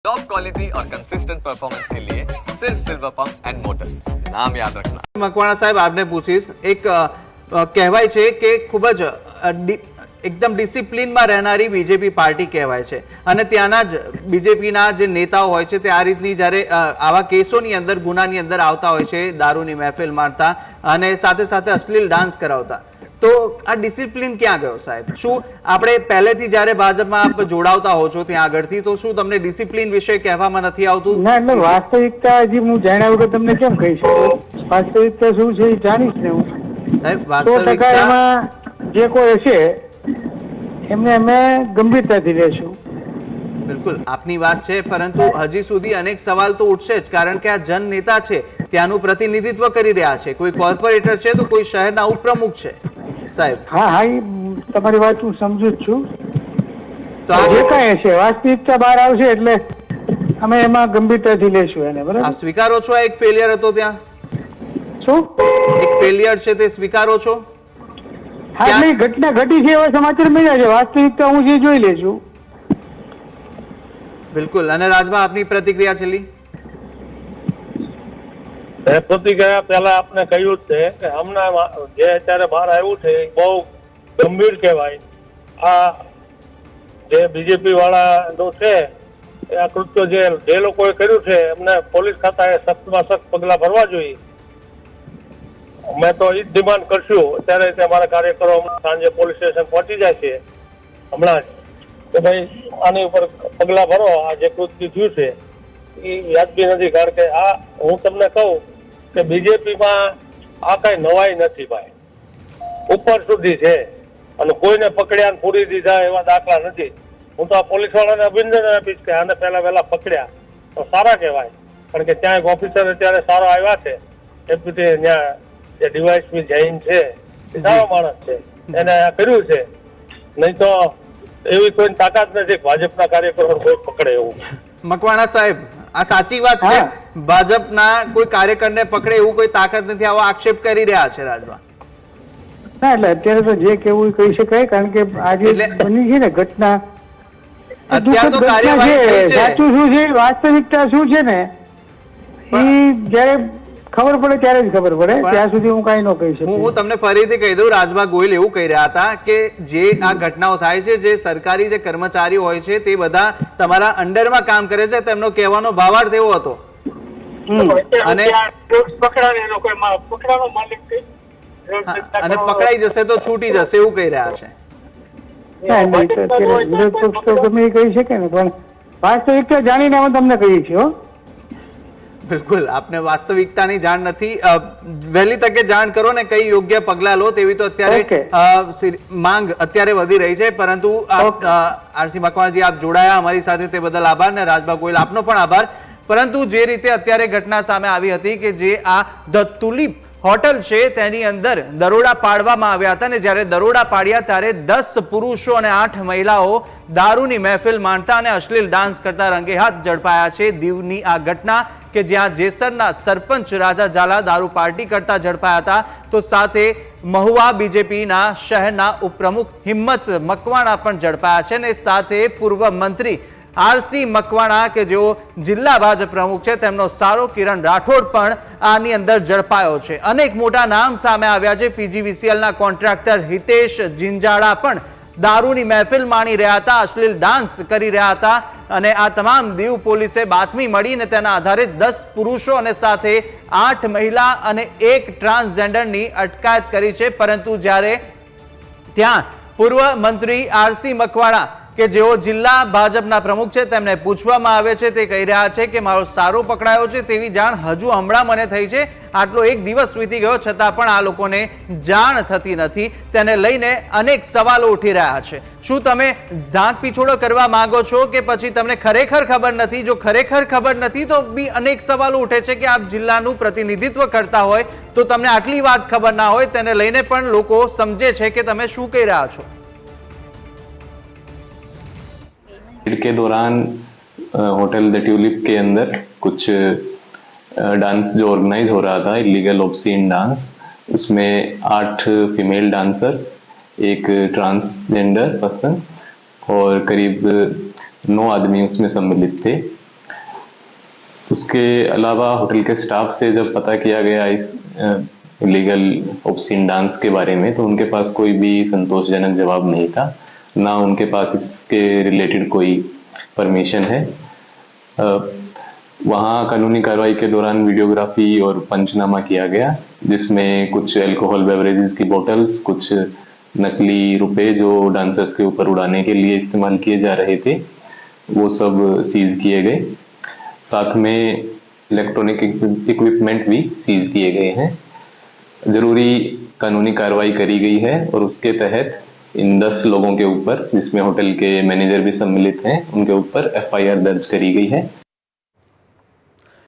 Top quality और consistent performance के लिए सिर्फ सिल्वर पंप्स एंड मोटर्स, नाम याद रखना। મકવાણા સાહેબ આપને પૂછીશ, એક કહેવાય છે કે ખૂબ જ એકદમ ડિસિપ્લિનમાં રહેનારી બીજેપી પાર્ટી કહેવાય છે અને ત્યાંના જ બીજેપીના જે નેતાઓ હોય છે તે આ રીતની જ્યારે આવા કેસોની અંદર ગુનાની અંદર આવતા હોય છે, દારૂની મહેફિલ મારતા અને સાથે સાથે અશ્લીલ ડાન્સ કરાવતા, તો આ ડિસિપ્લિન ક્યાં ગયો સાહેબ? શું આપણે પહેલેથી જ્યારે ભાજપમાં આપ જોડાવતા હો છો ત્યાં આગળથી, તો શું તમને ડિસિપ્લિન વિશે કહેવામાં નથી આવતું? ના, એટલે વાસ્તવિકતા હજી હું જાણ્યા વગર તમને કેમ કહી શકું? વાસ્તવિકતા શું છે એ જાણીશ ને હું સાહેબ. 100% એમાં જે કોઈ હશે એમને અમે ગંભીરતાથી લેશું. બિલકુલ આપની વાત છે, પરંતુ હજી સુધી અનેક સવાલ તો ઉઠશે જ, કારણ કે આ જન નેતા છે, ત્યાંનું પ્રતિનિધિત્વ કરી રહ્યા છે, કોઈ કોર્પોરેટર છે તો કોઈ શહેરના ઉપપ્રમુખ છે સાહેબ. હા હા, એ તમારી વાત હું સમજુ જ છું. તો આ જે કાંઈ હશે વાસ્તવિકતા બહાર આવશે એટલે અમે એમાં ગંભીરતાથી લેશું એને. બરાબર, આપ સ્વીકારો છો આ એક ફેલિયર હતો ત્યાં? શું એક ફેલિયર છે તે સ્વીકારો છો? હા, એટલે ઘટના ઘટી છે એવા સમાચાર મળ્યા છે, વાસ્તવિકતા હું જે જોઈ લેશું. બિલકુલ. અને રાજભા આપની પ્રતિક્રિયા છેલ્લી? પ્રતિક્રિયા પહેલા આપને કહ્યું જ છે કે હમણાં જે અત્યારે બહાર આવ્યું છે એ બહુ ગંભીર કહેવાય. આ જે બીજેપી વાળાનું છે એ આ કૃત્ય જે લોકોએ કર્યું છે એમને પોલીસ ખાતાએ સખ્તમાં સખ્ત પગલાં ભરવા જોઈએ. અમે તો એ જ ડિમાન્ડ કરશું. અત્યારે અમારા કાર્યકરો સાંજે પોલીસ સ્ટેશન પહોંચી જાય છે હમણાં જ, કે ભાઈ આની ઉપર પગલાં ભરો. આ જે કૃત્ય થયું છે એ વ્યાજબી નથી. કારણ કે આ હું તમને કહું કે બીજેપીમાં આ કઈ નવાઈ નથી ભાઈ, ઉપર સુધી છે અને કોઈને પકડ્યા પૂરી દીધા એવા દાખલા નથી. હું તો આ પોલીસ વાળાને અભિનંદન આપીશ કે આને પહેલા વહેલા પકડ્યા તો સારા કહેવાય. કારણ કે ત્યાં એક ઓફિસર અત્યારે સારો આવ્યા છે, ડેપ્યુટી ત્યાં જે ડીવાયએસપી જૈન છે એ સારો માણસ છે, એને આ કર્યું છે. નહીં તો એવી કોઈ તાકાત નથી ભાજપના કાર્યકરો કોઈ પકડે એવું. મકવાણા સાહેબ, આ સાચી વાત છે, ભાજપના કોઈ કાર્યકરને પકડે એવું કોઈ તાકાત નથી, આવો આક્ષેપ કરી રહ્યા છે રાજભા. ના, એટલે અત્યારે તો જે કેવું કહી શકાય, કારણ કે આજે બની છે ને ઘટના, અત્યારે તો કાર્યવાહી થઈ છે. સાચું શું છે, વાસ્તવિકતા શું છે ને એ જયારે ખબર પડે ત્યારે જ ખબર પડે, ત્યાં સુધી હું કઈ ન કહી શકું. હું તમને ફરીથી કહી દઉં, રાજભા ગોયલ એવું કહી રહ્યા હતા કે જે આ ઘટનાઓ થાય છે, જે સરકારી જે કર્મચારીઓ હોય છે તે બધા તમારા અંડરમાં કામ કરે છે, તેમનો કહેવાનો ભાવાર્થ એવો હતો. અને પકડાઈ જશે તો છૂટી જશે એવું કહી રહ્યા છે. વિરોધ પક્ષ તો ગમે એ કહી શકે ને, પણ વાસ્તવિકતા જાણીને અમે તમને કહીએ છીએ. બિલકુલ, આપને વાસ્તવિકતાની જાણ નથી. વહેલી તકે જાણ કરો ને કઈ યોગ્ય પગલા લો તેવી તો અત્યારે માંગ અત્યારે વધી રહી છે. પરંતુ આરસી મકવાણાજી આપ જોડાયા અમારી સાથે તે બદલ આભાર, ને રાજભા ગોયલ આપનો પણ આભાર. પરંતુ જે રીતે અત્યારે ઘટના સામે આવી હતી કે જે આ ધ તુલિપ હોટલ છે તેની અંદર દરોડા પાડવામાં આવ્યા હતા, ને જ્યારે દરોડા પાડ્યા ત્યારે 10 પુરુષો અને 8 મહિલાઓ દારૂની મહેફિલ માણતા અને અશ્લીલ ડાન્સ કરતા રંગે હાથ ઝડપાયા છે. દીવની આ ઘટના કે જ્યાં જેસરના સરપંચ રાજા ઝાલા દારૂ પાર્ટી કરતા ઝડપાયા હતા, તો સાથે મહુવા બીજેપીના શહેરના ઉપપ્રમુખ હિંમત મકવાણા પણ ઝડપાયા છે, અને સાથે પૂર્વ મંત્રી આરસી મકવાણા કે જેઓ જિલ્લા ભાજપ પ્રમુખ છે તેમનો સારો કિરણ રાઠોડ પણ આની અંદર ઝડપાયો છે. અનેક મોટા નામ સામે આવ્યા છે. પીજીવીસીએલના કોન્ટ્રાક્ટર હિતેશ જિંજાડા પણ દારૂની મહેફિલ માણી રહ્યા હતા, અશ્લીલ ડાન્સ કરી રહ્યા હતા, અને આ તમામ દીવ પોલીસે બાતમી મળીને તેના આધારે 10 પુરુષો અને સાથે 8 મહિલા અને 1 ટ્રાન્સજેન્ડરની અટકાયત કરી છે. પરંતુ જ્યારે ત્યાં પૂર્વ મંત્રી આરસી મકવાણા કે જેઓ જિલ્લા ભાજપના પ્રમુખ છે તેમને પૂછવામાં આવે છે, તે કહી રહ્યા છે કે મારો સારો પકડાયો છે તેવી જાણ હજુ હમણાં મને થઈ છે. આટલો એક દિવસ વીતી ગયો છતાં પણ આ લોકોને જાણ થતી નથી. તેને લઈને અનેક સવાલો ઉઠી રહ્યા છે. શું તમે ઢાંક પીછોડો કરવા માંગો છો કે પછી તમને ખરેખર ખબર નથી? જો ખરેખર ખબર નથી તો બી અનેક સવાલો ઉઠે છે કે આપ જિલ્લાનું પ્રતિનિધિત્વ કરતા હોય તો તમને આટલી વાત ખબર ના હોય. તેને લઈને પણ લોકો સમજે છે કે તમે શું કહી રહ્યા છો. के दौरान होटल द ट्यूलिप के अंदर कुछ डांस जो ऑर्गेनाइज हो रहा था, इलीगल ऑब्सीन डांस, उसमें 8 फीमेल डांसर्स, एक ट्रांसजेंडर पर्सन और करीब 9 आदमी उसमें सम्मिलित थे। उसके अलावा होटल के स्टाफ से जब पता किया गया इस इलीगल ऑब्सीन डांस के बारे में, तो उनके पास कोई भी संतोषजनक जवाब नहीं था, ना उनके पास इसके रिलेटेड कोई परमिशन है। वहाँ कानूनी कार्रवाई के दौरान वीडियोग्राफी और पंचनामा किया गया, जिसमें कुछ अल्कोहल बेवरेजेस की बोतल्स, कुछ नकली रुपए जो डांसर्स के ऊपर उड़ाने के लिए इस्तेमाल किए जा रहे थे, वो सब सीज किए गए। साथ में इलेक्ट्रॉनिक इक्विपमेंट भी सीज किए गए हैं। जरूरी कानूनी कार्रवाई करी गई है और उसके तहत इन 10 लोगों के ऊपर, जिसमें होटल के मैनेजर भी सम्मिलित हैं, उनके ऊपर FIR दर्ज करी गई है।